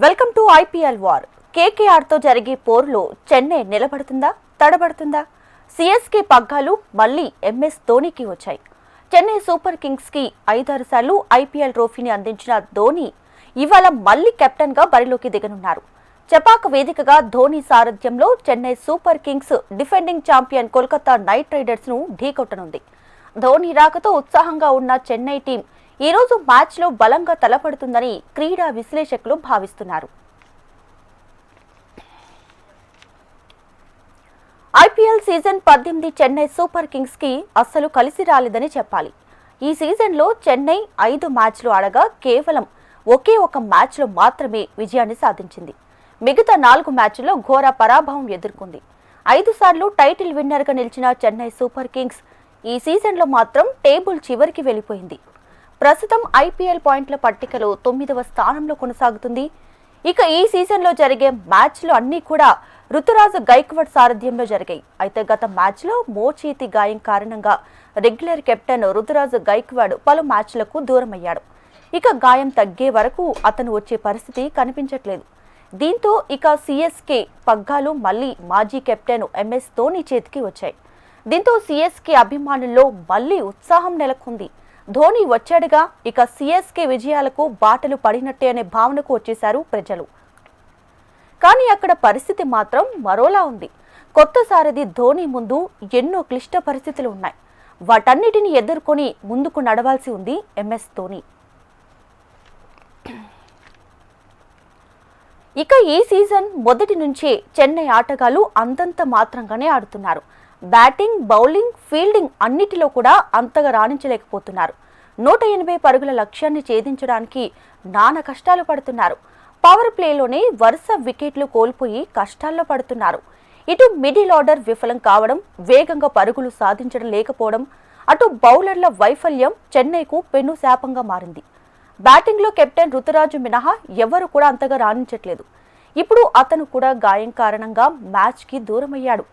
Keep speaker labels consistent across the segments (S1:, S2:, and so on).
S1: Welcome to IPL war. KKR తో జరిగే పోరులో చెన్నై నిలబడుతుందా తడబడుతుందా? సిఎస్కే పగ్గాలు మళ్లీ ఎంఎస్ ధోనీకి వచ్చాయి. చెన్నై సూపర్ కింగ్స్ కి 5-6 సార్లు ఐపీఎల్ ట్రోఫీని అందించిన ధోనీ ఇవాళ మళ్లీ కెప్టెన్ గా బరిలోకి దిగనున్నారు. చపాక్ వేదికగా ధోనీ సారథ్యంలో Chennai Super Kings defending champion Kolkata night riders ను ఢీకొట్టనుంది. ధోనీ రాకతో ఉత్సాహంగా ఉన్న చెన్నై టీం ఈ రోజు మ్యాచ్ లో బలంగా తలపడుతుందని క్రీడా విశ్లేషకులు భావిస్తున్నారు. IPL season 18 Chennai Super Kings కి అస్సలు కలిసి రాలేదని చెప్పాలి. ఈ సీజన్ లో చెన్నై 5 మ్యాచ్లు ఆడగా కేవలం ఒకే ఒక మ్యాచ్ లో మాత్రమే విజయాన్ని సాధించింది. మిగతా 4 మ్యాచ్ల్లో ఘోర పరాభవం ఎదుర్కొంది. 5 సార్లు టైటిల్ విన్నర్ గా నిలిచిన చెన్నై సూపర్ కింగ్స్ ఈ సీజన్ లో మాత్రం టేబుల్ చివరికి వెళ్లిపోయింది. ప్రస్తుతం ఐపీఎల్ పాయింట్ల పట్టికలో 9వ స్థానంలో కొనసాగుతుంది. ఇక ఈ సీజన్ లో జరిగే మ్యాచ్లు అన్నీ కూడా రుతురాజ్ గైక్వాడ్ సారథ్యంలో జరిగాయి. అయితే గత మ్యాచ్ లో మోచేతి గాయం కారణంగా రెగ్యులర్ కెప్టెన్ రుతురాజ్ గైక్వాడ్ పలు మ్యాచ్లకు దూరమయ్యాడు. ఇక గాయం తగ్గే వరకు అతను వచ్చే పరిస్థితి కనిపించట్లేదు. దీంతో ఇక సిఎస్కే పగ్గాలు మళ్లీ మాజీ కెప్టెన్ ఎంఎస్ ధోనీ చేతికి వచ్చాయి. దీంతో సిఎస్కే అభిమానుల్లో మళ్లీ ఉత్సాహం నెలకొంది. ధోనీ వచ్చాడుగా ఇక సిఎస్కే విజయాలకు బాటలు పడినట్టే అనే భావనకు వచ్చేశారు ప్రజలు. కానీ అక్కడ పరిస్థితి మాత్రం మరోలా ఉంది. కొత్త సారథి ధోనీ ముందు ఎన్నో క్లిష్ట పరిస్థితులు ఉన్నాయి. వాటన్నిటిని ఎదుర్కొని ముందుకు నడవాల్సి ఉంది ఎంఎస్ ధోనీ. ఇక ఈ సీజన్ మొదటి నుంచే చెన్నై ఆటగాళ్లు అంతంత మాత్రంగానే ఆడుతున్నారు. బ్యాటింగ్, బౌలింగ్, ఫీల్డింగ్ అన్నిటిలో కూడా అంతగా రాణించలేకపోతున్నారు. 180 పరుగుల లక్ష్యాన్ని ఛేదించడానికి నానా కష్టాలు పడుతున్నారు. పవర్ ప్లేలోనే వరుస వికెట్లు కోల్పోయి కష్టాల్లో పడుతున్నారు. ఇటు మిడిల్ ఆర్డర్ విఫలం కావడం, వేగంగా పరుగులు సాధించడం లేకపోవడం, అటు బౌలర్ల వైఫల్యం చెన్నైకు పెను శాపంగా మారింది. బ్యాటింగ్లో కెప్టెన్ రుతురాజు మినహా ఎవరు కూడా అంతగా రాణించట్లేదు. ఇప్పుడు అతను కూడా గాయం కారణంగా మ్యాచ్కి దూరమయ్యాడు.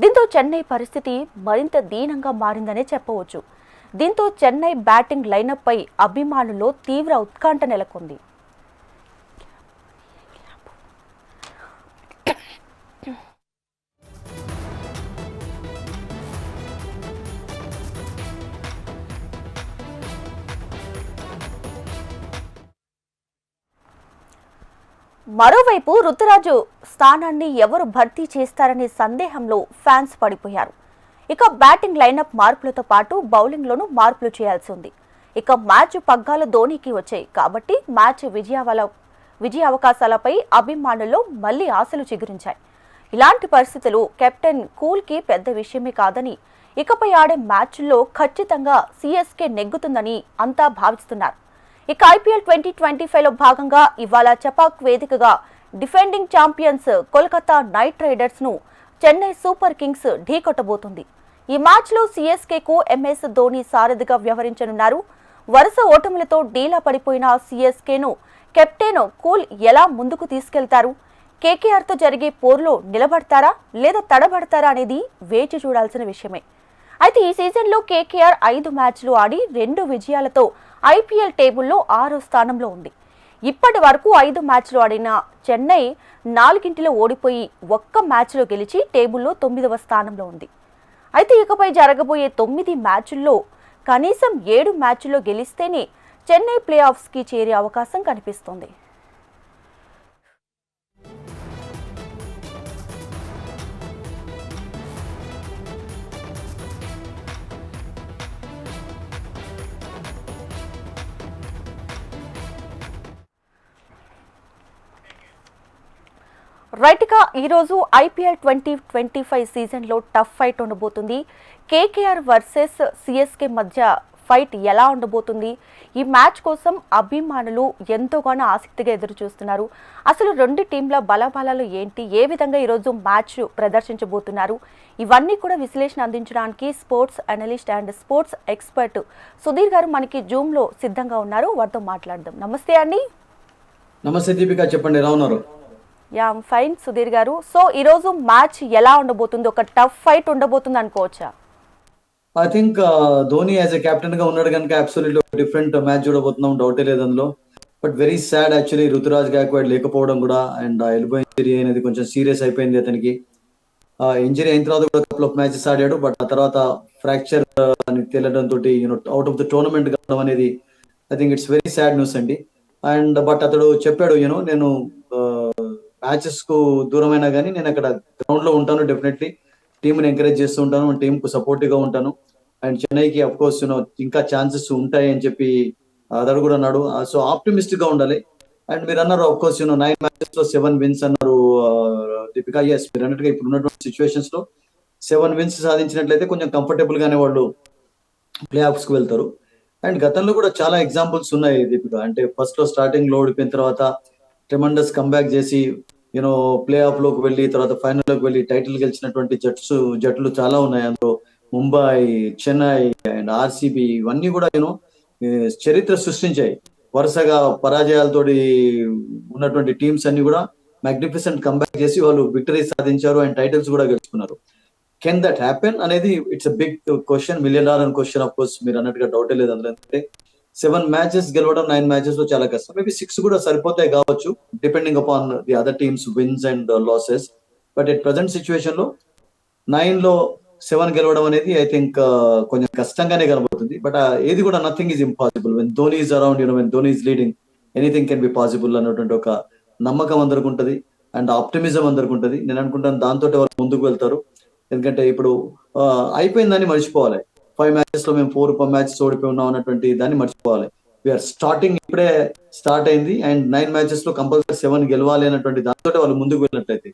S1: దీంతో చెన్నై పరిస్థితి మరింత దీనంగా మారిందనే చెప్పవచ్చు. దీంతో చెన్నై బ్యాటింగ్ లైనప్ పై అభిమానుల్లో తీవ్ర ఉత్కంఠ నెలకొంది. మరోవైపు రుతురాజు స్థానాన్ని ఎవరు భర్తీ చేస్తారనే సందేహంలో ఫ్యాన్స్ పడిపోయారు. ఇక బ్యాటింగ్ లైనప్ మార్పులతో పాటు బౌలింగ్లోనూ మార్పులు చేయాల్సి ఉంది. ఇక మ్యాచ్ పగ్గాలు ధోనీకి వచ్చాయి కాబట్టి మ్యాచ్ విజయ అవకాశాలపై అభిమానుల్లో మళ్లీ ఆశలు చిగురించాయి. ఇలాంటి పరిస్థితులు కెప్టెన్ కూల్కి పెద్ద విషయమే కాదని, ఇకపై ఆడే మ్యాచ్ల్లో ఖచ్చితంగా సిఎస్కే నెగ్గుతుందని అంతా భావిస్తున్నారు. ఇక ఐపీఎల్ 2025లో భాగంగా ఇవాళ చపాక్ వేదికగా defending champions Kolkata night riders ను చెన్నై సూపర్ కింగ్స్ ఢీకొట్టబోతుంది. ఈ మ్యాచ్ లో సిఎస్కేకు ఎంఎస్ ధోనీ సారథిగా వ్యవహరించనున్నారు. వరుస ఓటములతో డీలా పడిపోయిన సిఎస్కేను కెప్టెన్ కూల్ ఎలా ముందుకు తీసుకెళ్తారు? కేకేఆర్ తో జరిగే పోరులో నిలబడతారా లేదా తడబడతారా అనేది వేచి చూడాల్సిన విషయమే. అయితే ఈ సీజన్లో కేకేఆర్ 5 మ్యాచ్లు ఆడి 2 విజయాలతో ఐపీఎల్ టేబుల్లో 6వ స్థానంలో ఉంది. ఇప్పటి వరకు 5 మ్యాచ్లు ఆడిన చెన్నై 4ంటిలో ఓడిపోయి ఒక్క మ్యాచ్లో గెలిచి టేబుల్లో 9వ స్థానంలో ఉంది. అయితే ఇకపై జరగబోయే 9 మ్యాచ్ల్లో కనీసం 7 మ్యాచ్ల్లో గెలిస్తేనే చెన్నై ప్లే ఆఫ్స్కి చేరే అవకాశం కనిపిస్తోంది. రైట్గా ఈరోజు ఐపీఎల్ 2025 సీజన్లో టఫ్ ఫైట్ ఉండబోతుంది. కేకేఆర్ వర్సెస్ సిఎస్కే మధ్య ఫైట్ ఎలా ఉండబోతుంది? ఈ మ్యాచ్ కోసం అభిమానులు ఎంతోగానో ఆసక్తిగా ఎదురు చూస్తున్నారు. అసలు 2 టీంల బలాబలాలు ఏంటి, ఏ విధంగా ఈరోజు మ్యాచ్ ప్రదర్శించబోతున్నారు? ఇవన్నీ కూడా విశ్లేషణ అందించడానికి sports analyst and sports expert Sudheer గారు మనకి జూమ్లో సిద్ధంగా ఉన్నారు. వారితో మాట్లాడదాం. నమస్తే అండి.
S2: నమస్తే దీపిక, చెప్పండి, ఎలా ఉన్నారు?
S1: యా ఫైన్ సుధీర్ గారు. సో ఈరోజు మ్యాచ్ ఎలా ఉండబోతుంది? ఒక టఫ్ ఫైట్ ఉండబోతుంది అనుకోవచ్చా?
S2: I think Dhoni as a captain గా ఉన్నాడు కనుక అబ్సల్యూట్లీ డిఫరెంట్ మ్యాచ్ చూడబోతున్నాం, డౌటే లేదు అందులో. But very sad actually Ruturaj Gaikwad లేకపోవడం కూడా. అండ్ ఆ ఎల్బో ఇంజరీ అనేది కొంచెం సీరియస్ అయిపోయింది అతనికి. ఆ ఇంజరీ అయిన తర్వాత కూడా కపుల్ ఆఫ్ మ్యాచెస్ ఆడాడు, బట్ ఆ తర్వాత ఫ్రాక్చర్ అని తేలడం తోటి అవుట్ ఆఫ్ ద టోర్నమెంట్ కావడం అనేది I think it's very sad news అండి. అండ్ బట్ అతడు చెప్పాడు, నేను మ్యాచెస్ కు దూరమైనా కానీ నేను అక్కడ గ్రౌండ్ లో ఉంటాను, డెఫినెట్లీ టీంని ఎంకరేజ్ చేస్తూ ఉంటాను, టీం కు సపోర్టివ్ గా ఉంటాను, అండ్ చెన్నైకి అఫ్ కోర్స్ ఇంకా ఛాన్సెస్ ఉంటాయి అని చెప్పి అతడు కూడా అన్నాడు. సో ఆప్టిమిస్టిక్ గా ఉండాలి. అండ్ మీరు అన్నారు అఫ్ కోర్స్ 9 మ్యాచెస్ లో 7 విన్స్ అన్నారు దీపిక. ఎస్, మీరు అన్నట్టుగా ఇప్పుడు ఉన్నటువంటి సిచ్యువేషన్స్ లో 7 విన్స్ సాధించినట్లయితే కొంచెం కంఫర్టబుల్ గానే వాళ్ళు ప్లే ఆఫ్స్ కు వెళ్తారు. అండ్ గతంలో కూడా చాలా ఎగ్జాంపుల్స్ ఉన్నాయి దీపిక. అంటే ఫస్ట్ లో స్టార్టింగ్ లో ఓడిపోయిన తర్వాత ట్రెమండస్ కంబ్యాక్ చేసి ప్లే ఆఫ్ లోకి వెళ్ళి తర్వాత ఫైనల్ లోకి వెళ్ళి టైటిల్ గెలిచినటువంటి జట్లు చాలా ఉన్నాయి. అందులో ముంబై, చెన్నై అండ్ ఆర్సీబీ ఇవన్నీ కూడా చరిత్ర సృష్టించాయి. వరుసగా పరాజయాలతోటి ఉన్నటువంటి టీమ్స్ అన్ని కూడా మ్యాగ్నిఫిసెంట్ కంబ్యాక్ చేసి వాళ్ళు విక్టరీ సాధించారు అండ్ టైటిల్స్ కూడా గెలుచుకున్నారు. కెన్ దట్ హ్యాపెన్ అనేది it's a big question, $1,000,000 question. Of course మీరు అన్నట్టుగా డౌటే లేదు అందులో. అంటే 7 మ్యాచెస్ గెలవడం 9 మ్యాచెస్ లో చాలా కష్టం. మేబీ 6 కూడా సరిపోతాయి కావచ్చు, depending upon the other teams wins and losses. But at present situation లో 9 లో 7 గెలవడం అనేది ఐ థింక్ కొంచెం కష్టంగానే కనబడుతుంది. బట్ ఏది కూడా nothing is impossible when Dhoni is around, when Dhoni is leading, anything can be possible అన్నటువంటి ఒక నమ్మకం అందరికి ఉంటుంది అండ్ ఆప్టిమిజం అందరికి ఉంటుంది. నేను అనుకుంటాను దాంతో వాళ్ళు ముందుకు వెళ్తారు. ఎందుకంటే ఇప్పుడు అయిపోయిందని మర్చిపోవాలి. 5 మ్యాచెస్ లో మేము 4 మ్యాచెస్ ఓడిపోయి ఉన్నాం అన్నటువంటి దాన్ని మర్చిపోవాలి. వీఆర్ స్టార్టింగ్, ఇప్పుడే స్టార్ట్ అయింది అండ్ 9 మ్యాచెస్ లో కంపల్సరీ 7 గెలవాలి అన్నటువంటి దాంతో వాళ్ళు ముందుకు వెళ్ళినట్లయితే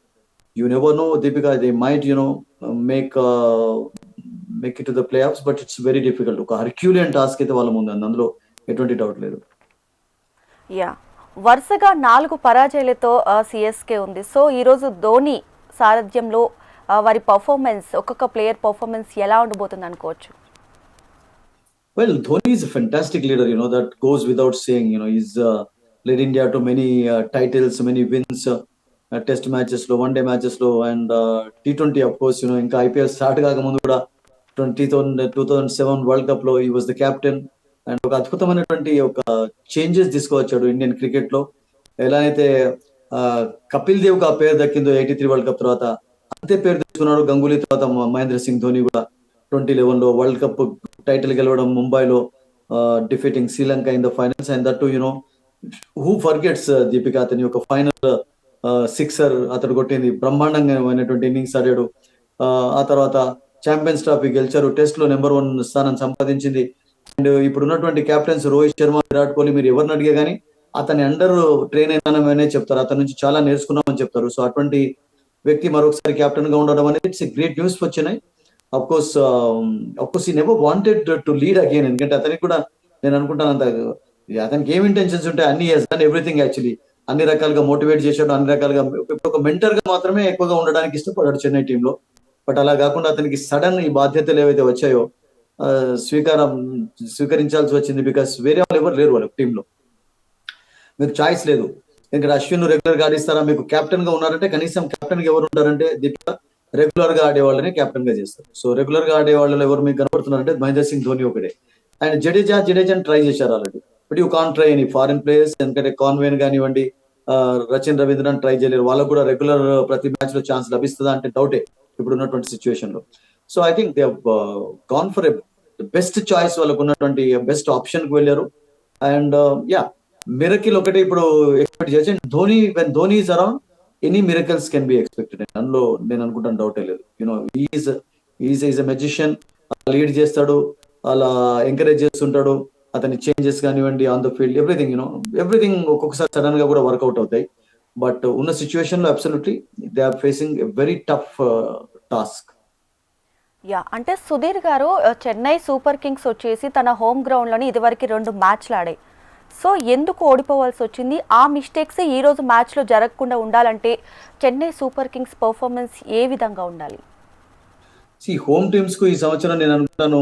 S2: you never know Deepika, they might make make it to the play offs. But it's very difficult. ఒక హర్క్యూలియన్ టాస్క్ అయితే వాళ్ళ ముందు, అందులో ఎటువంటి డౌట్ లేదు.
S1: యా, వరుసగా 4 పరాజయాలతో సిఎస్కే ఉంది. సో ఈరోజు ధోని సారథ్యంలో వారి పర్ఫార్మెన్స్, ఒక్కొక్క ప్లేయర్ పర్ఫార్మెన్స్ ఎలా ఉండబోతుంది అనుకోవచ్చు?
S2: Well, Dhoni is a fantastic leader, that goes without saying. He's led India to many titles, many wins, test matches లో, one day matches లో, and T20 of course. ఇంకా IPL స్టార్ట్ కాకముందు కూడా 2007 world cup లో ఈ was the captain. And ఒక అద్భుతమైనటువంటి ఒక చేంజెస్ తీసుకువచ్చాడు ఇండియన్ క్రికెట్ లో. ఎలా అయితే కపిల్ దేవ్ కు ఆ పేరు దక్కిందో 83 వరల్డ్ కప్ తర్వాత, అంతే పేరు తెచ్చుకున్నాడు గంగూలీ తర్వాత మహేంద్ర సింగ్ ధోని కూడా 2011 లో వరల్డ్ కప్ టైటిల్ గెలవడం ముంబైలో, defeating Sri Lanka in the finals. And that who forgets Deepika, అతని యొక్క ఫైనల్ సిక్సర్ అతడు కొట్టింది, బ్రహ్మాండంగా ఇన్నింగ్స్ ఆడాడు. ఆ తర్వాత ఛాంపియన్స్ ట్రోఫీ గెలిచారు, టెస్ట్ లో నెంబర్ 1 స్థానం సంపాదించింది. అండ్ ఇప్పుడు ఉన్నటువంటి కెప్టెన్స్ రోహిత్ శర్మ, విరాట్ కోహ్లీ, మీరు ఎవరిని అడిగే కానీ అతని అండర్ ట్రైన్ అయినామనే చెప్తారు, అతని నుంచి చాలా నేర్చుకున్నామని చెప్తారు. సో అటువంటి వ్యక్తి మరొకసారి కెప్టెన్ గా ఉండడం అనేది it's great news for Chennai. Of course he never wanted to lead again. ఎందుకంటే అతనికి కూడా నేను అనుకుంటాను అతనికి ఏం ఇంటెన్షన్స్ ఉంటాయి, అన్ని హస్ డన్ ఎవ్రీథింగ్ యాక్చువల్లీ. అన్ని రకాలుగా మోటివేట్ చేశాడు, అన్ని రకాలుగా ఒక మెంటర్ గా మాత్రమే ఎక్కువగా ఉండడానికి ఇష్టపడ్డాడు చెన్నై టీంలో. బట్ అలా కాకుండా అతనికి సడన్ ఈ బాధ్యతలు ఏవైతే వచ్చాయో స్వీకరించాల్సి వచ్చింది. బికాస్ వేరే వాళ్ళు ఎవరు లేరు వాళ్ళ టీంలో, మీకు చాయిస్ లేదు. ఎందుకంటే అశ్విన్ రెగ్యులర్ గా ఆడిస్తారా, మీకు కెప్టెన్ గా ఉన్నారంటే కనీసం కెప్టెన్ గా ఎవరు ఉంటారంటే దీపిక రెగ్యులర్ గా ఆడే వాళ్ళని కెప్టెన్ గా చేస్తారు. సో రెగ్యులర్ గా ఆడే వాళ్ళు ఎవరు మీకు కనబడుతున్నారంటే మహేంద్ర సింగ్ ధోని ఒకటే. అండ్ జడేజాని ట్రై చేశారు already, but you can't try any foreign players. ఎందుకంటే కాన్వేన్ కానివ్వండి, రచిన్ రవీంద్రన్ ట్రై చేయలేరు. వాళ్ళకు కూడా రెగ్యులర్ ప్రతి మ్యాచ్ లో ఛాన్స్ లభిస్తుందా అంటే డౌటే ఇప్పుడు ఉన్నటువంటి సిచ్యువేషన్ లో. So I think they gone for a best choice, వాళ్ళకు ఉన్నటువంటి బెస్ట్ ఆప్షన్ కు వెళ్ళారు. అండ్ మిరకిల్ ఒకటి ఇప్పుడు ఎక్స్పెక్ట్ చేసి when Dhoni is around any miracles can be expected. అందులో నేను అనుకుంటాను డౌటే లేదు. ఈజ్ ఎ మెజిషియన్, లీడ్ చేస్తాడు, అలా ఎంకరేజ్ చేస్తుంటాడు. అతని చేంజెస్ కానివ్వండి ఆన్ ద ఫీల్డ్, ఎవ్రీథింగ్ ఒక్కొక్కసారి సడన్ గా కూడా వర్కౌట్ అవుతాయి. బట్ ఉన్న సిచ్యువేషన్ లో absolutely they are facing a very tough task.
S1: Yeah, అంటే సుధీర్ గారు, చెన్నై సూపర్ కింగ్స్ వచ్చేసి తన హోమ్ గ్రౌండ్ లోని ఇదివరకు 2 మ్యాచ్లు ఆడాయి. సో ఎందుకు ఓడిపోవాల్సి వచ్చింది? ఆ మిస్టేక్స్ ఈ రోజు మ్యాచ్ లో జరగకుండా ఉండాలంటే చెన్నై సూపర్ కింగ్స్ పర్ఫార్మెన్స్ ఏ విధంగా ఉండాలి?
S2: హోమ్ టీమ్స్ కు ఈ సంవత్సరం నేను అనుకుంటాను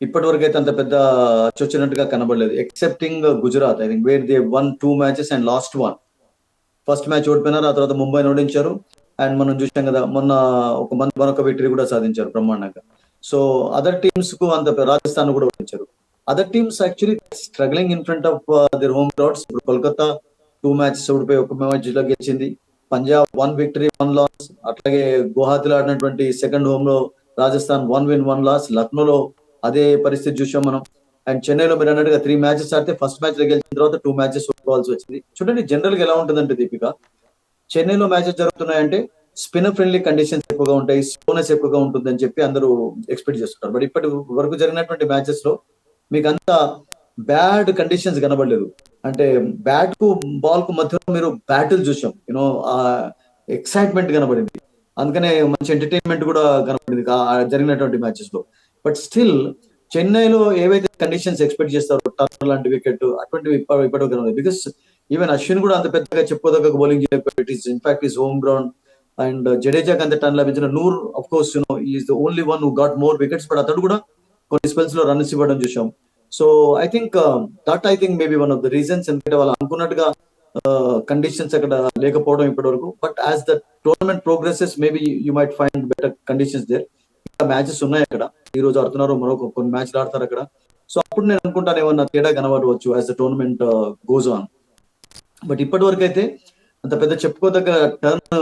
S2: ఇప్పటి వరకు అయితే అంత పెద్ద చొచ్చినట్టుగా కనబడలేదు, excepting Gujarat. I think were they won 2 matches and lost 1. First match ఓడిపోయినారు, ఆ తర్వాత ముంబైని ఓడించారు. అండ్ మనం చూసాం కదా మొన్న మరొక విక్టరీ కూడా సాధించారు బ్రహ్మాండంగా. సో అదర్ టీమ్స్ కు అంత, రాజస్థాన్ కూడా ఓడించారు. Other teams actually struggling in front of their home grounds. ఇప్పుడు కోల్కతా 2 మ్యాచెస్ ఓడిపోయి ఒక మ్యాచ్ లో గెలిచింది. Punjab 1 victory 1 loss. అట్లాగే గువాహతిలో ఆడినటువంటి సెకండ్ హోమ్ లో రాజస్థాన్ 1 విన్ 1 లాస్. లక్నోలో అదే పరిస్థితి చూసాం మనం. అండ్ చెన్నైలో మీరు అన్నట్టుగా 3 మ్యాచెస్ ఆడితే ఫస్ట్ మ్యాచ్ లో గెలిచిన తర్వాత 2 మ్యాచెస్ ఓడిపోవాల్సి వచ్చింది. చూడండి జనరల్ గా ఎలా ఉంటుందంటే దీపిక, చెన్నైలో మ్యాచెస్ జరుగుతున్నాయంటే స్పిన్నర్ ఫ్రెండ్లీ కండిషన్స్ ఎక్కువగా ఉంటాయి, స్లోనెస్ ఎక్కువగా ఉంటుంది అని చెప్పి అందరూ ఎక్స్పెక్ట్ చేస్తున్నారు. బట్ ఇప్పటి వరకు జరిగినటువంటి మ్యాచెస్ లో మీకు అంత బ్యాడ్ కండిషన్స్ కనబడలేదు. అంటే బ్యాట్ కు బాల్ కు మధ్యలో మీరు బ్యాటిల్ చూసాం, యూనో ఎక్సైట్మెంట్ కనబడింది. అందుకనే మంచి ఎంటర్టైన్మెంట్ కూడా కనబడింది జరిగినటువంటి మ్యాచెస్ లో. బట్ స్టిల్ చెన్నైలో ఏవైతే కండిషన్స్ ఎక్స్పెక్ట్ చేస్తారో టర్నర్ లాంటి వికెట్ అటువంటివి ఇప్పటివరకు కనబడలేదు. బికాస్ ఈవెన్ అశ్విన్ కూడా అంత పెద్దగా చెప్పుకోదగ్గ bowling infact is home ground. And జడేజాకి అంత టర్న్ లభించిన. Noor of course is the only one who got more wickets, but అతడు కూడా కొన్ని స్పెల్స్ లో రన్స్ ఇవ్వడం చూసాం. So I think maybe one of the reasons. ఎందుకంటే వాళ్ళు అనుకున్నట్టుగా కండిషన్స్ అక్కడ లేకపోవడం ఇప్పటి వరకు. But as the tournament progresses maybe you might find better conditions there. ఇంకా మ్యాచెస్ ఉన్నాయి అక్కడ, ఈ రోజు ఆడుతున్నారు, మరొక కొన్ని మ్యాచ్లు ఆడతారు అక్కడ. సో అప్పుడు నేను అనుకుంటాను ఏమన్నా తేడా కనబడవచ్చు as the tournament goes on. But ఇప్పటి వరకు అయితే అంత పెద్ద చెప్పుకోదగ్గ టర్న్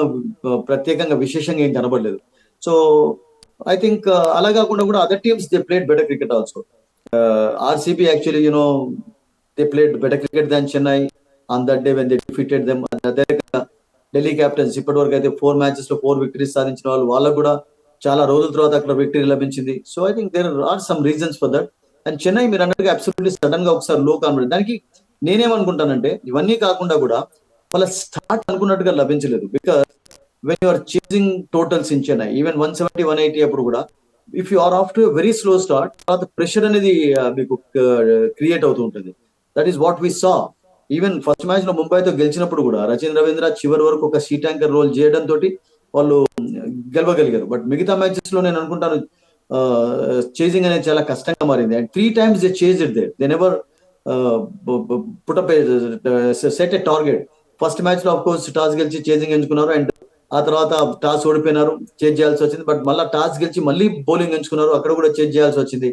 S2: ప్రత్యేకంగా విశేషంగా ఏం కనబడలేదు. సో ఐ థింక్ అలా కాకుండా కూడా other teams they played better cricket also. RCB actually, they played better cricket than Chennai on that day when they defeated them. అదే ఢిల్లీ క్యాప్టెన్స్ ఇప్పటి వరకు అయితే 4 మ్యాచెస్ లో 4 విక్టరీస్ సాధించిన వాళ్ళకు కూడా చాలా రోజుల తర్వాత అక్కడ విక్టరీ లభించింది. So I think there are some reasons for that. And Chennai మీరు అన్నట్టుగా అబ్సల్యూట్లీ సడన్ గా ఒకసారి లో కాన్ఫిడెంట్. దానికి నేనేమనుకుంటానంటే ఇవన్నీ కాకుండా కూడా వాళ్ళ స్టార్ట్ అనుకున్నట్టుగా లభించలేదు. Because when you're chasing totals in Chennai even 170, 180 అప్పుడు కూడా if you are off to very slow start, తర్వాత ప్రెషర్ అనేది మీకు క్రియేట్ అవుతూ ఉంటుంది. That is what we saw. Even first match లో ముంబైతో గెలిచినప్పుడు కూడా రచిన్ రవీంద్ర చివరి వరకు ఒక సీ ట్యాంకర్ రోల్ చేయడం తోటి వాళ్ళు గెలవగలిగారు. బట్ మిగతా మ్యాచెస్ లో నేను అనుకుంటాను చేజింగ్ అనేది చాలా కష్టంగా మారింది. And 3 times they chase it they never put up set a target. First match లో ఆఫ్ కోర్స్ టాస్ గెలిచి చేజింగ్ ఎంచుకున్నారు. అండ్ ఆ తర్వాత టాస్ ఓడిపోయినారు, చేజ్ చేయాల్సి వచ్చింది. బట్ మళ్ళీ టాస్ గెలిచి మళ్ళీ బౌలింగ్ ఎంచుకున్నారు, అక్కడ కూడా చేజ్ చేయాల్సి వచ్చింది.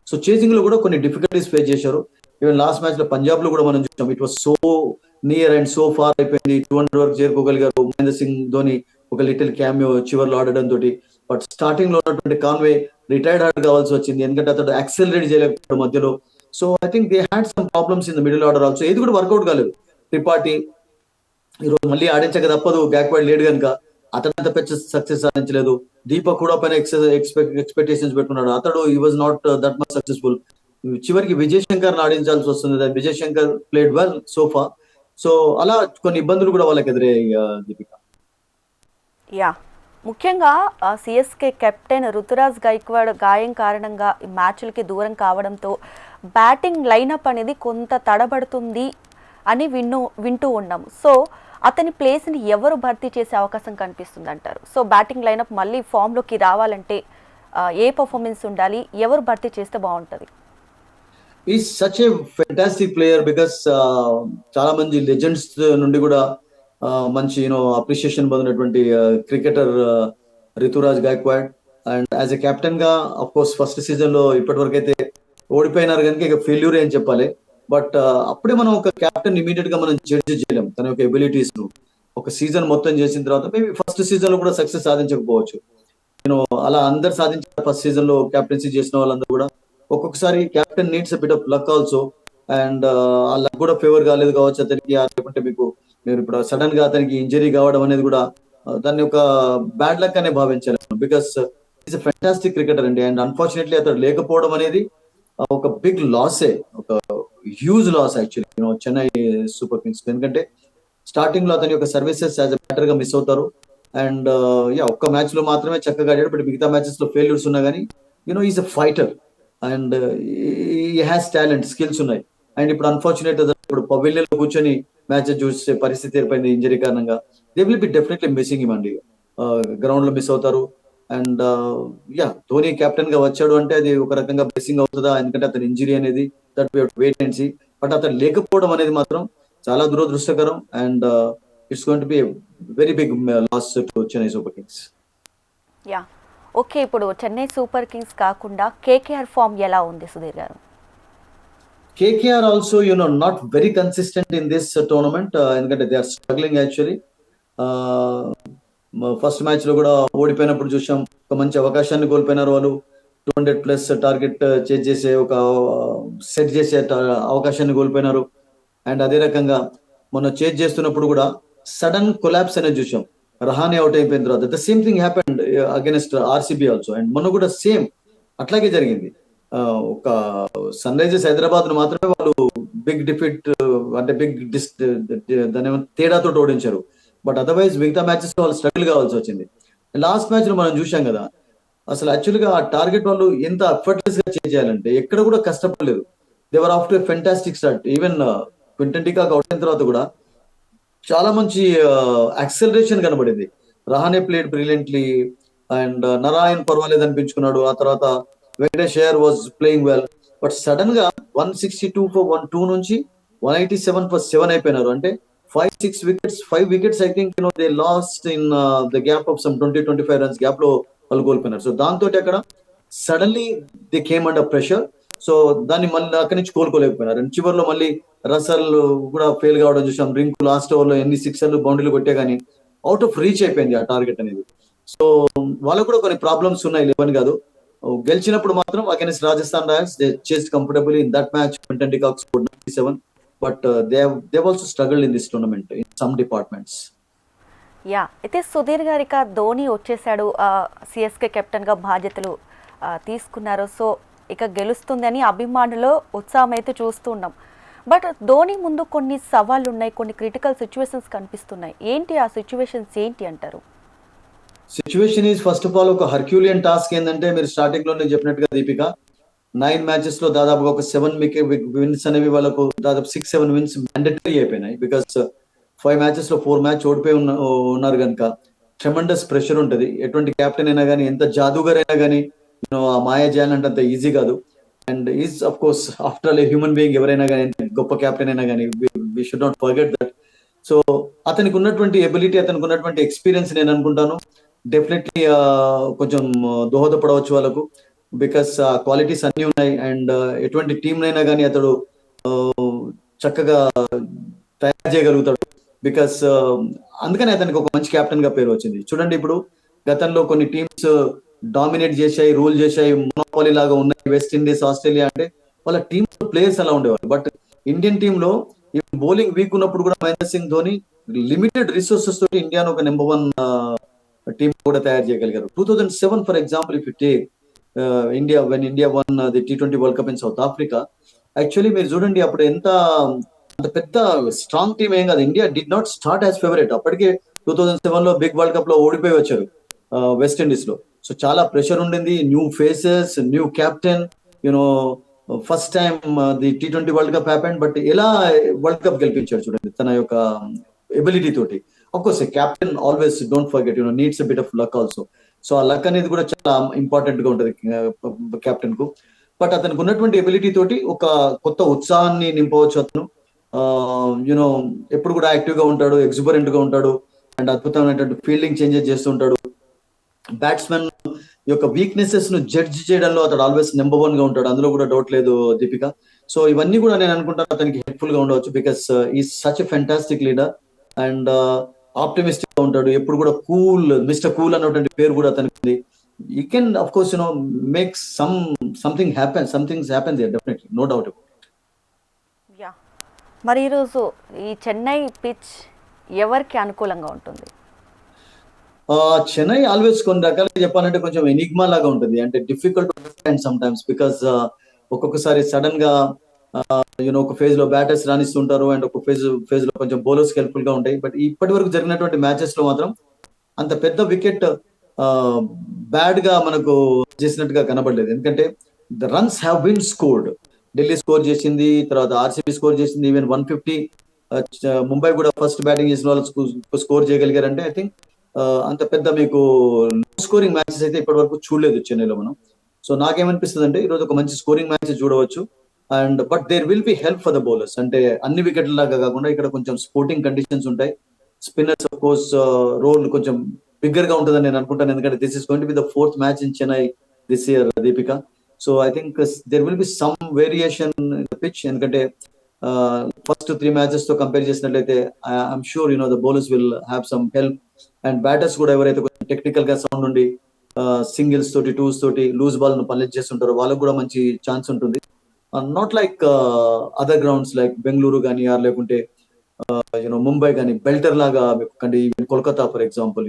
S2: సో చేజింగ్ లో కూడా కొన్ని డిఫికల్టీస్ ఫేస్ చేశారు. ఈవెన్ లాస్ట్ మ్యాచ్ లో పంజాబ్ లో కూడా మనం చూసాం, it was so near and so far అయిపోయింది. 200 వరకు చేరుకోగలిగారు. మహేంద్ర సింగ్ ధోని ఒక లిటిల్ క్యామియో చివర్లో ఆడడం తోటి. బట్ స్టార్టింగ్ లో ఉన్నటువంటి కాన్వే రిటైర్డ్ హార్డ్ కావాల్సి వచ్చింది, ఎందుకంటే అతడు యాక్సెలరేట్ చేయలేకపోయాడు మధ్యలో. So I think they had some problems in the middle order also. ఇది కూడా వర్కౌట్ కాలేదు. త్రిపాఠి ఈరోజు మళ్ళీ ఆడించక తప్పదు, గ్యాక్వర్డ్ లేడు కనుక అతనంత పెద్ద సక్సెస్ సాధించలేదు. దీపక్ కూడా పైన ఎక్స్పెక్టేషన్స్ పెట్టుకున్నాడు, అతడు ఈ was not that much successful. చివరికి విజయ్ శంకర్ ఆడించాల్సి వస్తుంది. Vijay Shankar played well sofa. So అలా కొన్ని ఇబ్బందులు కూడా వాళ్ళకి ఎదురయ్యాయి దీపిక.
S1: యా, ముఖ్యంగా సిఎస్కే కెప్టెన్ రుతురాజ్ గైక్వాడ్ గాయం కారణంగా ఈ మ్యాచ్లకి దూరం కావడంతో బ్యాటింగ్ లైనప్ అనేది కొంత తడబడుతుంది అని వింటూ ఉన్నాము. సో అతని ప్లేస్ని ఎవరు భర్తీ చేసే అవకాశం కనిపిస్తుంది అంటారు? సో బ్యాటింగ్ లైనప్ మళ్ళీ ఫామ్లోకి రావాలంటే ఏ పర్ఫార్మెన్స్ ఉండాలి, ఎవరు భర్తీ చేస్తే బాగుంటుంది?
S2: Is such a fantastic player because చాలా మంది లెజెండ్స్ నుండి కూడా మంచి అప్రిషియేషన్ పొందినటువంటి cricketer Ruturaj Gaikwad. And as a captain గా అఫ్ కోర్స్ ఫస్ట్ సీజన్ లో ఇప్పటి వరకు అయితే ఓడిపోయినారు కనుక ఇక ఫెయిల్యూర్ అని చెప్పాలి. బట్ అప్పుడే మనం ఒక కెప్టెన్ ఇమీడియట్ గా మనం జడ్జి చేయలేం తన యొక్క ఎబిలిటీస్ ను. ఒక సీజన్ మొత్తం చేసిన తర్వాత మేబీ ఫస్ట్ సీజన్ లో కూడా సక్సెస్ సాధించకపోవచ్చు. అలా అందరు సాధించిన ఫస్ట్ సీజన్ లో కెప్టెన్సీ చేసిన వాళ్ళందరూ కూడా ఒక్కొక్కసారి captain needs a bit of luck also. And ఆ లక్ కూడా ఫేవర్ కాలేదు కావచ్చు అతనికి. లేకుంటే మీరు ఇప్పుడు సడన్ గా అతనికి ఇంజరీ కావడం అనేది కూడా దాన్ని ఒక బ్యాడ్ లక్ అనే భావించాలి. Because is a fantastic cricketer అండి. అండ్ అన్ఫార్చునేట్లీ అతడు లేకపోవడం అనేది ఒక బిగ్ లాసే, ఒక huge loss actually Chennai Super Kings. ఎందుకంటే స్టార్టింగ్ లో అతని యొక్క సర్వీసెస్ యాజ్ అ బ్యాటర్ గా మిస్ అవుతారు. అండ్ ఒక్క మ్యాచ్ లో మాత్రమే చక్కగా ఆడాడు. బట్ మిగతా మ్యాచెస్ లో ఫెయిల్యూర్స్ ఉన్నా కానీ ఈజ్ అ ఫైటర్ అండ్ ఈ హ్యాస్ టాలెంట్, స్కిల్స్ ఉన్నాయి. అండ్ ఇప్పుడు అన్ఫార్చునేట్ ఇప్పుడు పవిలియన్ లో కూర్చొని మ్యాచ్ చూసే పరిస్థితి ఏర్పడింది ఇంజరీ కారణంగా. They will be definitely missing him అండి. గ్రౌండ్ లో మిస్ అవుతారు. అండ్ ధోని కెప్టెన్ గా వచ్చాడు అంటే అది ఒక రకంగా బ్లెస్సింగ్ అవుతుందా, ఎందుకంటే అతని ఇంజరీ అనేది that we have to wait and see. But అతను లేకపోవడం అనేది మాత్రం చాలా దురదృష్టకరం. And it's going to be very big loss to Chennai Super Kings.
S1: Yeah, okay. ఇప్పుడు చెన్నై సూపర్ కింగ్స్ కాకుండా కేకేఆర్ ఫామ్ ఎలా ఉంది సుధీర్ గారు?
S2: KKR also, not very consistent in this tournament. ఎందుకంటే they are struggling actually. First match లో కూడా ఓడిపోయినప్పుడు చూసాం, ఒక మంచి అవకాశాన్ని కోల్పోయినారు వాళ్ళు. 200+ టార్గెట్ చేజ్ చేసే ఒక సెట్ చేసే అవకాశాన్ని కోల్పోయినారు. అండ్ అదే రకంగా మొన్న చేజ్ చేస్తున్నప్పుడు కూడా సడన్ కొలాప్స్ అనేది చూసాం. రహానే అవుట్ అయిపోయిన తర్వాత the same thing happened against RCB also. And మొన్న కూడా సేమ్ అట్లాగే జరిగింది. ఒక సన్ రైజర్స్ హైదరాబాద్ ను మాత్రమే వాళ్ళు బిగ్ డిఫిట్, అంటే బిగ్ దాని తేడాతో ఓడించారు. బట్ అదర్వైజ్ మిగతా మ్యాచెస్ లో వాళ్ళు స్ట్రగుల్ కావాల్సి వచ్చింది. లాస్ట్ మ్యాచ్ లో మనం చూసాం కదా, అసలు యాక్చువల్గా ఆ టార్గెట్ వాళ్ళు ఎంత అఫర్ట్లెస్ గా చేయాలంటే ఎక్కడ కూడా కష్టపడలేదు. They were off to fantastic start. Even Quinton de Kock out అయిన తర్వాత కూడా చాలా మంచి యాక్సెలరేషన్ కనబడింది. Rahane played brilliantly and Narine పర్వాలేదు అనిపించుకున్నాడు. ఆ తర్వాత Venkatesh Iyer was playing well. But sudden గా 162 for 102 నుంచి 187 for 7 అయిపోయినారు. అంటే 5 wickets I think they last in the gap of some 20-25 runs gap లో వాళ్ళు కోల్పోయినారు. సో దాంతో అక్కడ suddenly they came under pressure. So దాన్ని మళ్ళీ అక్కడి నుంచి కోలుకోలేకపోయినారు. అండ్ చివరిలో మళ్ళీ రసల్ కూడా ఫెయిల్ కావడం చూసాం. రింకు లాస్ట్ ఓవర్ లో ఎన్ని సిక్సర్లు బౌండరీలు కొట్టే కానీ అవుట్ ఆఫ్ రీచ్ అయిపోయింది ఆ టార్గెట్ అనేది. సో వాళ్ళకు కూడా కొన్ని ప్రాబ్లమ్స్ ఉన్నాయి, లేవని కాదు. గెలిచినప్పుడు మాత్రం against Rajasthan Royals they chased comfortable in that match. Quinton de Kock scored 97. But they also struggled in this tournament in some departments.
S1: Yeah, అయితే సుధీర్ గారు ఇక ధోని వచ్చేసాడు, సిఎస్కే కెప్టెన్గా బాధ్యతలు తీసుకున్నారు. సో ఇక గెలుస్తుందని అభిమానులు ఉత్సాహం అయితే చూస్తున్నాం. బట్ ధోని ముందు కొన్ని సవాళ్ళు ఉన్నాయి, కొన్ని క్రిటికల్ సిచ్యువేషన్స్ కనిపిస్తున్నాయి. ఏంటి ఆ సిచ్యువేషన్స్ ఏంటి అంటారు?
S2: Situation is first of all ఒక హర్క్యూలియన్ టాస్క్. ఏంటంటే మీరు స్టార్టింగ్ లో నేను చెప్పినట్టుగా దీపిక, 9 మ్యాచెస్ లో దాదాపుగా ఒక 7 విన్స్ అనేవి వాళ్ళకు దాదాపు 6-7 విన్స్ మ్యాండేటరీ అయిపోయినాయి. బికాస్ 5 మ్యాచెస్ లో 4 మ్యాచ్ ఓడిపోయి ఉన్నారు కనుక ట్రెమండస్ ప్రెషర్ ఉంటుంది. ఎటువంటి కెప్టెన్ అయినా కానీ, ఎంత జాదూగర్ అయినా కానీ ఆ మాయ చేయాలంటే అంత ఈజీ కాదు. And is of course after all a human being. ఎవరైనా కానీ, గొప్ప కెప్టెన్ అయినా కానీ, we should not forget that. So అతనికి ఉన్నటువంటి ఎబిలిటీ, అతనికి ఉన్నటువంటి ఎక్స్పీరియన్స్ నేను అనుకుంటాను డెఫినెట్లీ కొంచెం దోహదపడవచ్చు వాళ్ళకు. బికాస్ క్వాలిటీస్ అన్ని ఉన్నాయి. అండ్ ఎటువంటి టీం అయినా కానీ అతడు చక్కగా తయారు చేయగలుగుతాడు. బికాస్ అందుకని అతనికి ఒక మంచి కెప్టెన్ గా పేరు వచ్చింది. చూడండి, ఇప్పుడు గతంలో కొన్ని టీమ్స్ డామినేట్ చేశాయి, రూల్ చేశాయి, మొనోపాలీ లాగా ఉన్నాయి. వెస్ట్ ఇండీస్, ఆస్ట్రేలియా అంటే వాళ్ళ టీమ్ ప్లేయర్స్ అలా ఉండేవాళ్ళు. బట్ ఇండియన్ టీమ్ లో బౌలింగ్ వీక్ ఉన్నప్పుడు కూడా మహేంద్ర సింగ్ ధోని లిమిటెడ్ రిసోర్సెస్ తోటి ఇండియాను ఒక నెంబర్ 1 టీమ్ కూడా తయారు చేయగలిగారు. 2007 for example, if you take India one the T20 world cup in south Africa. Actually మీరు చూడండి, అప్పుడు అంత పెద్ద స్ట్రాంగ్ టీమ్ ఏం కాదు. India did not start as favourite. అప్పటికే 2007 లో బిగ్ వరల్డ్ కప్ లో ఓడిపోయి వచ్చారు వెస్ట్ ఇండీస్ లో. సో చాలా ప్రెషర్ ఉండింది. New faces, new captain, you know first time the T20 world cup happened. But ఎలా వరల్డ్ కప్ గెలిపించాడు చూడండి తన యొక్క ఎబిలిటీ తోటి. Of course captain always don't forget needs bit of luck also. So ఆ luck అనేది కూడా చాలా ఇంపార్టెంట్ గా ఉంటుంది కెప్టెన్ కు. బట్ అతనికి ఉన్నటువంటి ఎబిలిటీ తోటి ఒక కొత్త ఉత్సాహాన్ని నింపవచ్చు అతను. ఎప్పుడు కూడా యాక్టివ్ గా ఉంటాడు, ఎగ్జుబరెంట్ గా ఉంటాడు, అండ్ అద్భుతమైనటువంటి ఫీల్డింగ్ చేంజెస్ చేస్తూ ఉంటాడు. బ్యాట్స్మెన్ యొక్క వీక్నెసెస్ ను జడ్జ్ చేయడంలో అతడు ఆల్వేస్ నెంబర్ 1 గా ఉంటాడు. అందులో కూడా డౌట్ లేదు దీపిక. సో ఇవన్నీ కూడా నేను అనుకుంటాను అతనికి హెల్ప్ఫుల్ గా ఉండవచ్చు. బికాస్ ఈ such a fantastic leader and optimistic గా ఉంటాడు. ఎప్పుడు కూడా మిస్టర్ కూల్ అన్నటువంటి పేరు కూడా అతనికి ఉంది. You can of course make something happen there definitely, no doubt.
S1: Yeah, మరి ఈరోజు ఈ చెన్నై పిచ్ ఎవరికి అనుకూలంగా ఉంటుంది?
S2: చెన్నై ఆల్వేస్ కొన్ని రకాలుగా చెప్పాలంటే కొంచెం ఎనిగ్మా లాగా ఉంటుంది. అంటే difficult and some times because ఒక్కొక్కసారి సడన్ గా ఒక ఫేజ్ లో బ్యాటర్స్ రాణిస్తుంటారు అండ్ ఒక ఫేజ్ లో కొంచెం బౌలర్స్ హెల్ప్ఫుల్ గా ఉంటాయి. బట్ ఇప్పటి వరకు జరిగినటువంటి మ్యాచెస్ లో మాత్రం అంత పెద్ద వికెట్ బ్యాడ్ గా మనకు చేసినట్టుగా కనబడలేదు. ఎందుకంటే the runs have been scored. Delhi score చేసింది, తర్వాత ఆర్సీబీ స్కోర్ చేసింది, ఈవెన్ 150. ముంబై కూడా ఫస్ట్ బ్యాటింగ్ చేసిన వాళ్ళు స్కోర్ చేయగలిగారంటే ఐ థింక్ అంత పెద్ద మీకు స్కోరింగ్ మ్యాచెస్ అయితే ఇప్పటి వరకు చూడలేదు చెన్నైలో మనం. సో నాకేమనిపిస్తుంది అంటే ఈరోజు ఒక మంచి స్కోరింగ్ మ్యాచ్ చూడవచ్చు. And but there will be help for the bowlers. అంటే అన్ని వికెట్ల లాగా కాకుండా ఇక్కడ కొంచెం స్పోర్టింగ్ కండిషన్స్ ఉంటాయి. స్పిన్నర్స్ ఆఫ్ కోర్స్ రోల్ కొంచెం బిగ్గర్ గా ఉంటుందని నేను అనుకుంటాను. ఎందుకంటే this is going to be the 4th match in Chennai this year Deepika. So I think there will be some variation in the pitch. ఎందుకంటే ఫస్ట్ 3 మ్యాచెస్ తో compare చేసినట్లయితే I'm sure the bowlers will have some help. And batters కూడా ఎవరైతే కొంచెం technical గా sound ఉండి singles తోటి twos తోటి లూజ్ బాల్ ను పనిచేస్తుంటారో చేస్తుంటారో వాళ్ళకు కూడా మంచి ఛాన్స్ ఉంటుంది. Not like other grounds like Bengaluru కానీ ఆర్ లేకుంటే ముంబై కానీ బెల్టర్ లాగా కండి, కోల్కతా ఫర్ ఎగ్జాంపుల్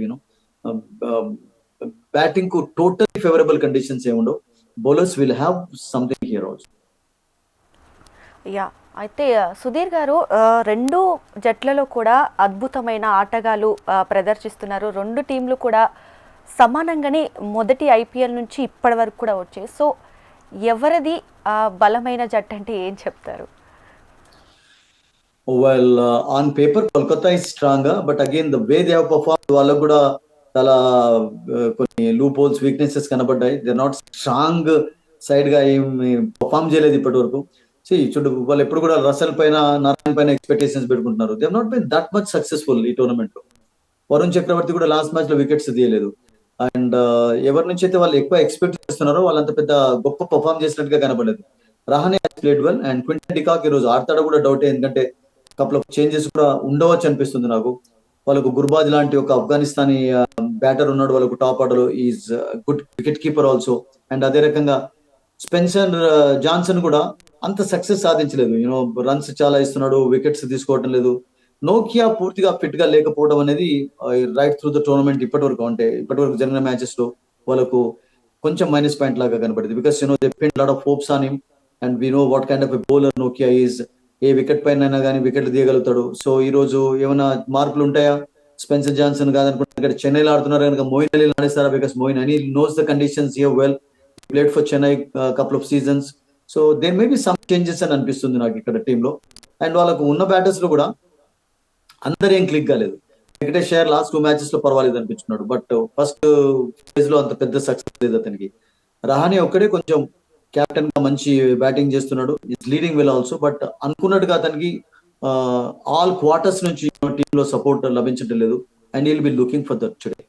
S2: బ్యాటింగ్ కు టోటల్ ఫేవరబుల్ కండిషన్స్ ఏముండవు. Bowlers will have something here also.
S1: Yeah, అయితే సుధీర్ గారు, రెండు జట్లలో కూడా అద్భుతమైన ఆటగాళ్ళు ప్రదర్శిస్తున్నారు. రెండు టీంలు కూడా సమానంగానే మొదటి ఐపీఎల్ నుంచి ఇప్పటి వరకు కూడా వచ్చాయి. సో ఎవరిది బలమైన జట్టు అంటే ఏం చెప్తారు?
S2: Well, on paper Kolkata is strong, but again the way they have perform వాళ్ళకు కూడా చాలా కొన్ని లూప్ హోల్స్, వీక్నెసెస్ కనబడ్డాయి. దే నాట్ స్ట్రాంగ్ సైడ్ గా ఏమి పర్ఫార్మ్ చేయలేదు ఇప్పటి వరకు. చూడు, వాళ్ళు ఎప్పుడు కూడా రసల్ పైన, నారాయణ పైన ఎక్స్పెక్టేషన్స్ పెట్టుకుంటున్నారు. They have not been that much successful ఈ టోర్నమెంట్ లో. వరుణ్ చక్రవర్తి కూడా లాస్ట్ మ్యాచ్ లో వికెట్స్ తీయలేదు. అండ్ ఎవరి నుంచి అయితే వాళ్ళు ఎక్కువ ఎక్స్పెక్ట్ చేస్తున్నారో వాళ్ళంత పెద్ద గొప్ప పర్ఫార్మ్ చేసినట్టుగా కనబడలేదు. Rahane played well and Quinton de Kock ఈ రోజు ఆడతాడో కూడా డౌటే, ఎందుకంటే కపుల్ ఆఫ్ చేంజెస్ కూడా ఉండవచ్చు అనిపిస్తుంది నాకు. వాళ్ళకు గుర్బాజ్ లాంటి ఒక ఆఫ్ఘనిస్తానీ బ్యాటర్ ఉన్నాడు వాళ్ళకు top order, is good wicket keeper also. And అదే రకంగా స్పెన్సర్ జాన్సన్ కూడా అంత సక్సెస్ సాధించలేదు. రన్స్ చాలా ఇస్తున్నాడు, వికెట్స్ తీసుకోవడం లేదు. నోకియా పూర్తిగా ఫిట్ గా లేకపోవడం అనేది రైట్ త్రూ ద టోర్నమెంట్ ఇప్పటి వరకు జరిగిన మ్యాచెస్ లో వాళ్ళకు కొంచెం మైనస్ పాయింట్ లాగా కనబడింది. Because they pin lot of hopes on him and we know what kind of a bowler నోకియా ఈజ్. ఏ వికెట్ పైన అయినా కానీ వికెట్లు తీయగలుగుతాడు. సో ఈ రోజు ఏమైనా మార్పులు ఉంటాయా? స్పెన్సర్ జాన్సన్ కాదనుకుంటే ఇక్కడ చెన్నైలో ఆడుతున్నారు కనుక మోయిన్ అలీ ఆడిస్తారా? Because Moeen Ali knows the conditions here well, played for Chennai couple of seasons. So there may be some changes అని అనిపిస్తుంది నాకు ఇక్కడ టీంలో. అండ్ వాళ్ళకు ఉన్న బ్యాటర్స్ లో కూడా అందరు ఏం క్లిక్ కాలేదు. వెంకటేష్ అయ్యర్ లాస్ట్ 2 మ్యాచెస్ లో పర్వాలేదు అనిపించున్నాడు, బట్ ఫస్ట్ ఫేజ్ లో అంత పెద్ద సక్సెస్ లేదు అతనికి. రహానే ఒక్కడే కొంచెం కెప్టెన్ గా మంచి బ్యాటింగ్ చేస్తున్నాడు, is leading well also. But అనుకున్నట్టుగా అతనికి ఆల్ క్వార్టర్స్ నుంచి టీమ్ లో సపోర్ట్ లభించడం లేదు. And will be looking for that today.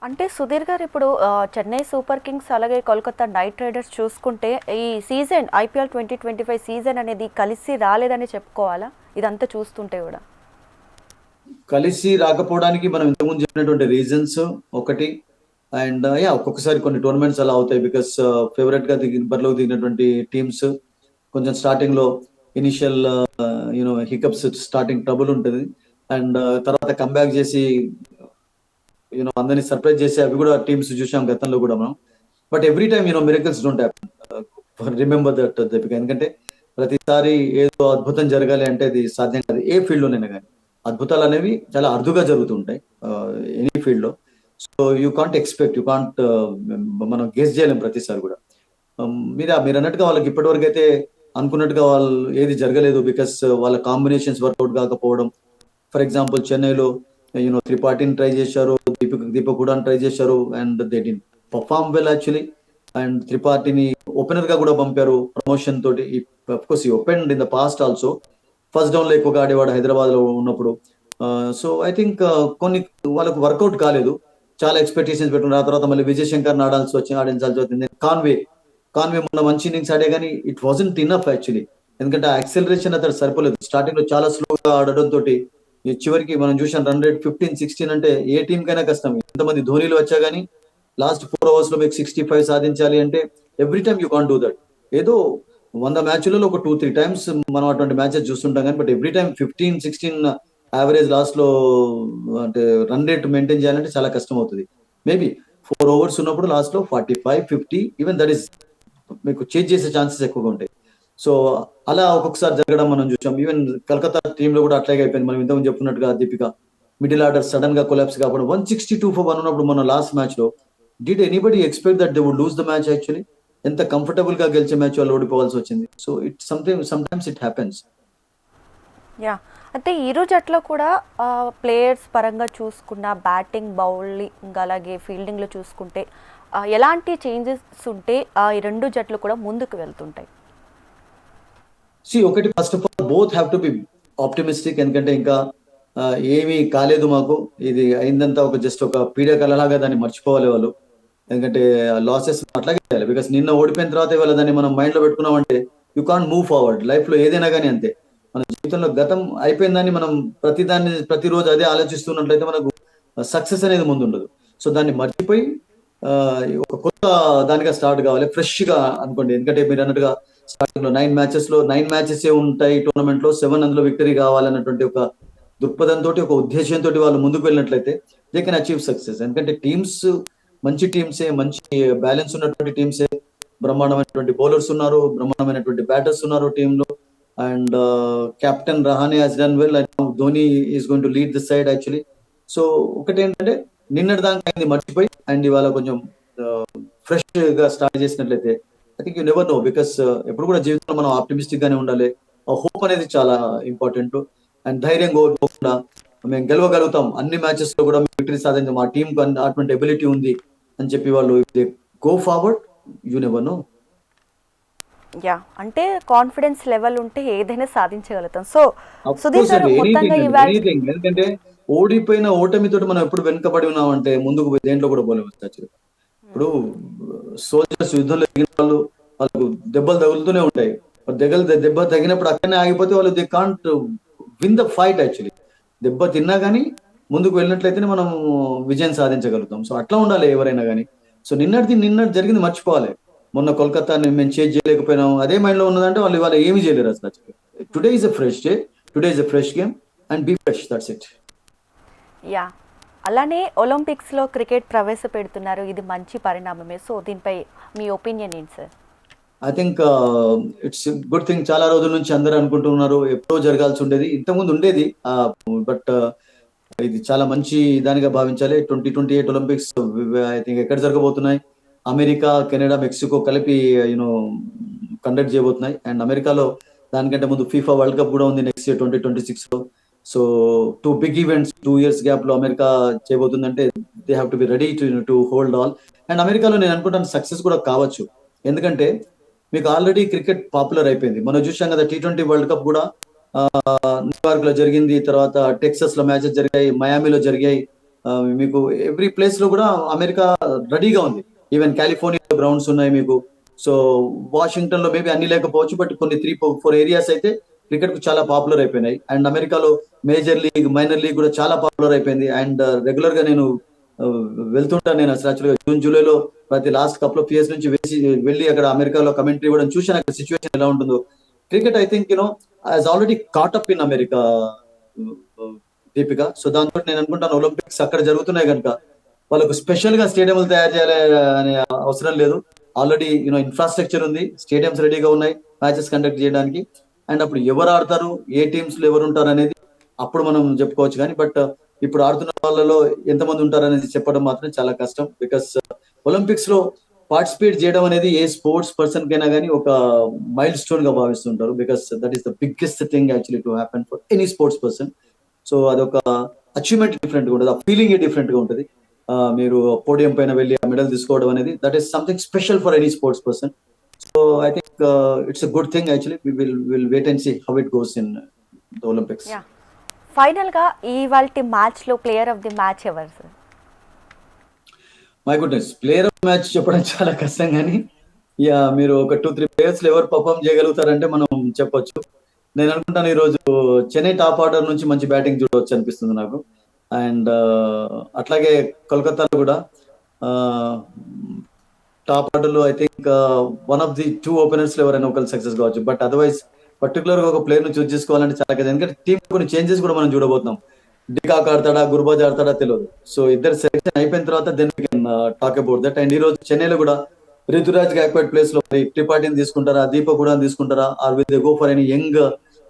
S1: అంటే సుధీర్ గారు, ఇప్పుడు చెన్నై సూపర్ కింగ్స్ అలాగే కోల్కతా నైట్ రైడర్స్ చూసుకుంటే ఈ సీజన్ ఐపీఎల్ 2025 సీజన్ అనేది కలిసి రాలేదని చెప్పుకోవాలా? ఇదంతా చూస్తుంటే కూడా
S2: కలిసి రాకపోవడానికి మనం ఇంతకుముందు చెప్పినటువంటి రీజన్స్ ఒకటి. అండ్ ఒక్కొక్కసారి కొన్ని టోర్నమెంట్స్ అలా అవుతాయి. బికాస్ ఫేవరెట్ గా బరిలోకి దిగినటువంటి టీమ్స్ కొంచెం స్టార్టింగ్ లో ఇనిషియల్ హికప్స్, స్టార్టింగ్ ట్రబుల్ ఉంటుంది. అండ్ తర్వాత కంబ్యాక్ చేసి అందరినీ సర్ప్రైజ్ చేసి అవి కూడా టీమ్స్ చూసాం గతంలో కూడా మనం. But every time miracles don't happen. Remember that Deepika. ఎందుకంటే ప్రతిసారి ఏదో అద్భుతం జరగాలి అంటే అది సాధ్యం కాదు. ఏ ఫీల్డ్ లోనైనా కానీ అద్భుతాలు అనేవి చాలా అరుదుగా జరుగుతుంటాయి ఎనీ ఫీల్డ్ లో. సో యూ కాంట్ ఎక్స్పెక్ట్, మనం గెస్ చేయలేం ప్రతిసారి కూడా. మీరు అన్నట్టుగా వాళ్ళకి ఇప్పటివరకు అయితే అనుకున్నట్టుగా వాళ్ళు ఏది జరగలేదు. బికాస్ వాళ్ళ కాంబినేషన్స్ వర్కౌట్ కాకపోవడం. ఫర్ ఎగ్జాంపుల్ చెన్నైలో త్రిపాఠిని ట్రై చేశారు, దీపక్ కూడా ట్రై చేశారు, and they did perform well actually. And త్రిపాఠిని ఓపెనర్ గా కూడా పంపారు ప్రమోషన్ తోటి. Of course he open in the past also. First down లో ఎక్కువగా ఆడేవాడు హైదరాబాద్ లో ఉన్నప్పుడు. సో ఐ థింక్ కొన్ని వాళ్ళకు వర్కౌట్ కాలేదు. చాలా ఎక్స్పెక్టేషన్స్ పెట్టుకున్నారు. ఆ తర్వాత మళ్ళీ విజయ్ శంకర్ ఆడించాల్సి వచ్చింది. కాన్వే మొన్న మంచి ఇన్నింగ్స్ ఆడే కానీ ఇట్ వాజంట్ ఇనఫ్ యాక్చువల్లీ. ఎందుకంటే ఆ యాక్సెలరేషన్ అతను సరిపోలేదు. స్టార్టింగ్ లో చాలా స్లోగా ఆడడం తోటి చివరికి మనం చూసాం రన్ రేట్ 15-16 అంటే ఏ టీం కైనా కష్టం. ఎంతమంది ధోనీలు వచ్చా గానీ లాస్ట్ 4 అవర్స్ లో మీకు 65 సాధించాలి అంటే every time you can't do that. ఏదో 100 మ్యాచ్లలో ఒక 2-3 టైమ్స్ మనం అటువంటి మ్యాచెస్ చూస్తుంటాం కానీ, but every time 15-16 average last లో అంటే రన్ రేట్ మెయింటైన్ చేయాలంటే చాలా కష్టం అవుతుంది. మేబీ 4 ఓవర్స్ ఉన్నప్పుడు లాస్ట్ లో 45-50 ఈవెన్ దట్ ఈస్ మీకు చేంజ్ చేసే ఛాన్సెస్ ఎక్కువగా ఉంటాయి. సో అలా ఒక్కొక్కసారి జరగడం మనం చూసాం. ఈవెన్ కలకత్తా టీమ్ లో కూడా అట్లాగే అయిపోయింది. మనం ఇంతకుముందు చెప్పుకున్నట్టుగా దీపిక, మిడిల్ ఆర్డర్ సడన్ గా కొలాప్స్ కాకుండా 162 for 1 ఉన్నప్పుడు మన లాస్ట్ మ్యాచ్ లో did anybody expect that they would lose the match? Actually ఎంత కంఫర్టబుల్ గా గెలిచే మ్యాచ్ వాళ్ళు ఓడిపోవాల్సి వచ్చింది. So it sometimes it happens.
S1: Yeah, అంటే ఈరోజు అట్లా కూడా ప్లేయర్స్ పరంగా చూసుకున్న బ్యాటింగ్, బౌలింగ్ అలాగే ఫీల్డింగ్లో చూసుకుంటే ఎలాంటి చేంజెస్ ఉంటే ఈ రెండు జట్లు కూడా ముందుకు వెళ్తుంటాయి?
S2: ఒకటి, first of all both have to B optimistic. ఎందుకంటే ఇంకా ఏమీ కాలేదు మాకు, ఇది అయిందంతా ఒక జస్ట్ ఒక పీడకలలాగా దాన్ని మర్చిపోవాలి వాళ్ళు. ఎందుకంటే లాసెస్ అట్లాగే చేయాలి. బికాస్ నిన్న ఓడిపోయిన తర్వాత ఇవాళ దాన్ని మనం మైండ్ లో పెట్టుకున్నామంటే you can't move forward. Life లో ఏదైనా కానీ అంతే. మన జీవితంలో గతం అయిపోయిందని మనం ప్రతిరోజు అదే ఆలోచిస్తున్నట్లయితే మనకు సక్సెస్ అనేది ముందు ఉండదు. సో దాన్ని మర్చిపోయి ఆ, ఒక కొత్త దానిగా స్టార్ట్ కావాలి, ఫ్రెష్ గా అనుకోండి. ఎందుకంటే మీరు అన్నట్టుగా స్టార్టింగ్ లో 9 మ్యాచెస్ ఉంటాయి టోర్నమెంట్ లో, 7 అందులో విక్టరీ కావాలన్నటువంటి ఒక దృక్పథంతో, ఒక ఉద్దేశంతో వాళ్ళు ముందుకు వెళ్ళినట్లయితే దే కెన్ అచీవ్ సక్సెస్. ఎందుకంటే టీమ్స్ మంచి టీమ్సే, మంచి బ్యాలెన్స్ ఉన్నటువంటి టీమ్సే, బ్రహ్మాండమైనటువంటి బౌలర్స్ ఉన్నారు, బ్రహ్మాండమైనటువంటి బ్యాటర్స్ ఉన్నారు టీంలో. And captain Rahane has done well. Dhoni is going to lead this side actually. So ఒకటి ఏంటంటే నిన్నటి దాకా అయింది మర్చిపోయి అండ్ ఇవాళ కొంచెం ఫ్రెష్ గా స్టార్ట్ చేసినట్లయితే I think you never know. Because ఎప్పుడు కూడా జీవితంలో మనం ఆప్టిమిస్టిక్ గానే ఉండాలి. హోప్ అనేది చాలా ఇంపార్టెంట్. అండ్ ధైర్యం కోల్పోకుండా మేము గెలవగలుగుతాం, అన్ని మ్యాచెస్ లో కూడా మేము విక్టరీ సాధించాం, మా టీం అటువంటి ఎబిలిటీ ఉంది అని చెప్పి వాళ్ళు go forward, you never know.
S1: Yeah, అంటే కాన్ఫిడెన్స్ లెవెల్ ఉంటే ఏదైనా సాధించగలుగుతాం. సో
S2: అఫ్
S1: సుధీర్
S2: కోర్స్
S1: గారు
S2: అండి,
S1: మొత్తంగా
S2: ఎనీథింగ్ అండి,
S1: ఇవాళ
S2: ఎనీథింగ్. ఎందుకంటే ఓడిపోయిన ఓటమితో మనం ఎప్పుడు వెనుకబడి ఉన్నామంటే ముందుకు పోయి దేంట్లో కూడా పోలేము యాక్చువల్లీ. ఇప్పుడు సోల్జర్స్ యుద్ధంలో ఎదిగిన వాళ్ళు, వాళ్ళకు దెబ్బలు తగులుతూనే ఉంటాయి. దెబ్బ తగినప్పుడు అక్కడనే ఆగిపోతే వాళ్ళు they can't win the fight actually. దెబ్బ తిన్నా కానీ ముందుకు వెళ్ళినట్లయితేనే మనం విజయం సాధించగలుగుతాం. సో అట్లా ఉండాలి ఎవరైనా కానీ. సో నిన్నటి జరిగింది మర్చిపోవాలి. మొన్న కోల్కతాని మేము చేజ్ చేయలేకపోయినాం, అదే మైండ్ లో ఉన్నదంటే వాళ్ళు ఇవాళ ఏమీ చేయలేరు అసలు. Today is a fresh day, today is a fresh game and be fresh, that's it.
S1: Yeah, అలానే ఒలింపిక్స్లో క్రికెట్ ప్రవేశపెడుతున్నారు, ఇది మంచి పరిణామమే. సో దీనిపై మీ ఒపీనియన్ ఏంటి sir?
S2: I think it's good thing. చాలా రోజుల నుంచి అందరూ అనుకుంటున్నారు ఎప్పుడో జరగాల్సి ఉండేది, ఇంతకుముందు ఉండేది. బట్ ఇది చాలా మంచి దానిగా భావించాలి. 2028 ఒలింపిక్స్ ఐ థింక్ ఎక్కడ జరగబోతున్నాయి, అమెరికా, కెనడా, మెక్సికో కలిపి యూనో కండక్ట్ చేయబోతున్నాయి. అండ్ అమెరికాలో దానికంటే ముందు ఫీఫా వరల్డ్ కప్ కూడా ఉంది నెక్స్ట్ ఇయర్ 2026 లో. So 2 big events 2 years gap లో అమెరికా చేయబోతుందంటే they have to be ready to hold all. And అమెరికాలో నేను అనుకుంటాను సక్సెస్ కూడా కావచ్చు. ఎందుకంటే మీకు ఆల్రెడీ క్రికెట్ పాపులర్ అయిపోయింది. మనం చూసాం కదా T20 వరల్డ్ కప్ కూడా న్యూయార్క్ లో జరిగింది, తర్వాత టెక్సస్ లో మ్యాచెస్ జరిగాయి, మయామిలో జరిగాయి. ఆ, మీకు ఎవ్రీ ప్లేస్ లో కూడా అమెరికా రెడీగా ఉంది. ఈవెన్ కాలిఫోర్నియా గ్రౌండ్స్ ఉన్నాయి మీకు. సో వాషింగ్టన్ లో మేబీ అన్ని లేకపోవచ్చు, బట్ కొన్ని 3-4 ఏరియాస్ అయితే క్రికెట్ కు చాలా పాపులర్ అయిపోయినాయి. అండ్ అమెరికాలో మేజర్ లీగ్, మైనర్ లీగ్ కూడా చాలా పాపులర్ అయిపోయింది. అండ్ రెగ్యులర్ గా నేను ఆ, వెళ్తుంటాను. నేను అసలు యాక్చువల్గా జూన్ జూలైలో ప్రతి లాస్ట్ కప్ లో పిఎస్ నుంచి వెళ్ళి అక్కడ అమెరికాలో కమెంటరీ ఇవ్వడం చూసాను, అక్కడ సిచ్యువేషన్ ఎలా ఉంటుందో. Cricket I think has already caught up in America, Deepika. So దాంతో నేను అనుకుంటాను ఒలింపిక్స్ అక్కడ జరుగుతున్నాయి కనుక వాళ్ళకు స్పెషల్ గా స్టేడియంలు తయారు చేయాలి అనే అవసరం లేదు. ఆల్రెడీ ఇన్ఫ్రాస్ట్రక్చర్ ఉంది, స్టేడియంస్ రెడీగా ఉన్నాయి మ్యాచెస్ కండక్ట్ చేయడానికి. అండ్ అప్పుడు ఎవరు ఆడతారు, ఏ టీమ్స్ లో ఎవరు ఉంటారు అనేది అప్పుడు మనం చెప్పుకోవచ్చు. కానీ బట్ ఇప్పుడు ఆడుతున్న వాళ్ళలో ఎంతమంది ఉంటారు అనేది చెప్పడం మాత్రం చాలా కష్టం. బికాస్ ఒలింపిక్స్ లో పార్టిసిపేట్ చేయడం అనేది ఏ స్పోర్ట్స్ పర్సన్ కైనా కానీ ఒక మైల్ స్టోన్ గా భావిస్తుంటారు. Because that is the biggest thing actually to happen for any sports person. So అదొక అచీవ్మెంట్ డిఫరెంట్ గా ఉంటుంది, ఆ ఫీలింగ్ డిఫరెంట్ గా ఉంటుంది. మీరు పోడియం పైన వెళ్ళి ఆ మెడల్ తీసుకోవడం అనేది that is something special for any sports person. So I think it's a good thing actually. Will wait and see how it goes in the Olympics.
S1: Yeah, ఫైనల్గా ఇవాల్టి మ్యాచ్లో ప్లేయర్ ఆఫ్ ది మ్యాచ్ ఎవరు sir?
S2: My goodness, player of match చెప్పడం చాలా కష్టం కానీ yeah మీరు ఒక 2-3 ప్లేయర్స్ ఎవరు పర్ఫామ్ చేయగలుగుతారంటే మనం చెప్పొచ్చు. నేను అనుకుంటాను ఈ రోజు చెన్నై టాప్ ఆర్డర్ నుంచి మంచి బ్యాటింగ్ చూడవచ్చు అనిపిస్తుంది నాకు. అండ్ అట్లాగే కోల్కతాలో కూడా టాప్ ఆర్డర్ లో I think one of the 2 openers లో ఎవరైనా ఒకరు సక్సెస్ కావచ్చు. బట్ అదర్వైజ్ పర్టికులర్ గా ఒక ప్లేయర్ ను చూస్ చేసుకోవాలంటే చాలా కదా, ఎందుకంటే టీం కొన్ని చేంజెస్ కూడా మనం చూడబోతున్నాం. డికాక్ ఆడతాడా, గుర్బాజ్ ఆడతాడా తెలియదు. సో ఇద్దరు సెలెక్షన్ అయిపోయిన తర్వాత then we can talk about that. And ఈ రోజు చెన్నైలో కూడా రితురాజ్ గాక్వాడ్ ప్లేస్ లో మరి త్రిపాఠిని తీసుకుంటారా, దీపక్ కూడా తీసుకుంటారా, or will they go for any young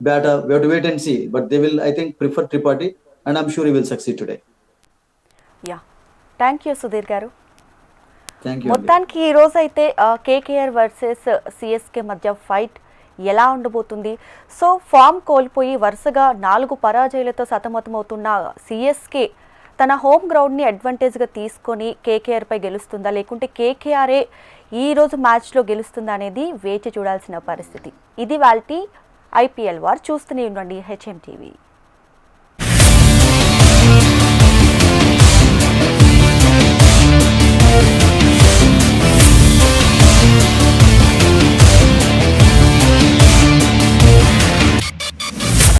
S2: batter? We have to wait and see. But they will I think prefer Tripathi and I'm sure he will succeed today.
S1: Yeah, thank you Sudheer garu.
S2: Thank you.
S1: మొత్తానికి ఈ రోజు అయితే KKR versus CSK మధ్య fight ఎలా ఉండబోతుంది? So form కోల్పోయి వరుసగా 4 పరాజయాలతో సతమతమవుతున్న సిఎస్కే తన హోమ్ గ్రౌండ్ని అడ్వాంటేజ్గా తీసుకొని కేకేఆర్పై గెలుస్తుందా, లేకుంటే కేకేఆరే ఈరోజు మ్యాచ్లో గెలుస్తుందా అనేది వేచి చూడాల్సిన పరిస్థితి. ఇది వాల్టి ఐపీఎల్ వార్. చూస్తూనే ఉండండి HM TV.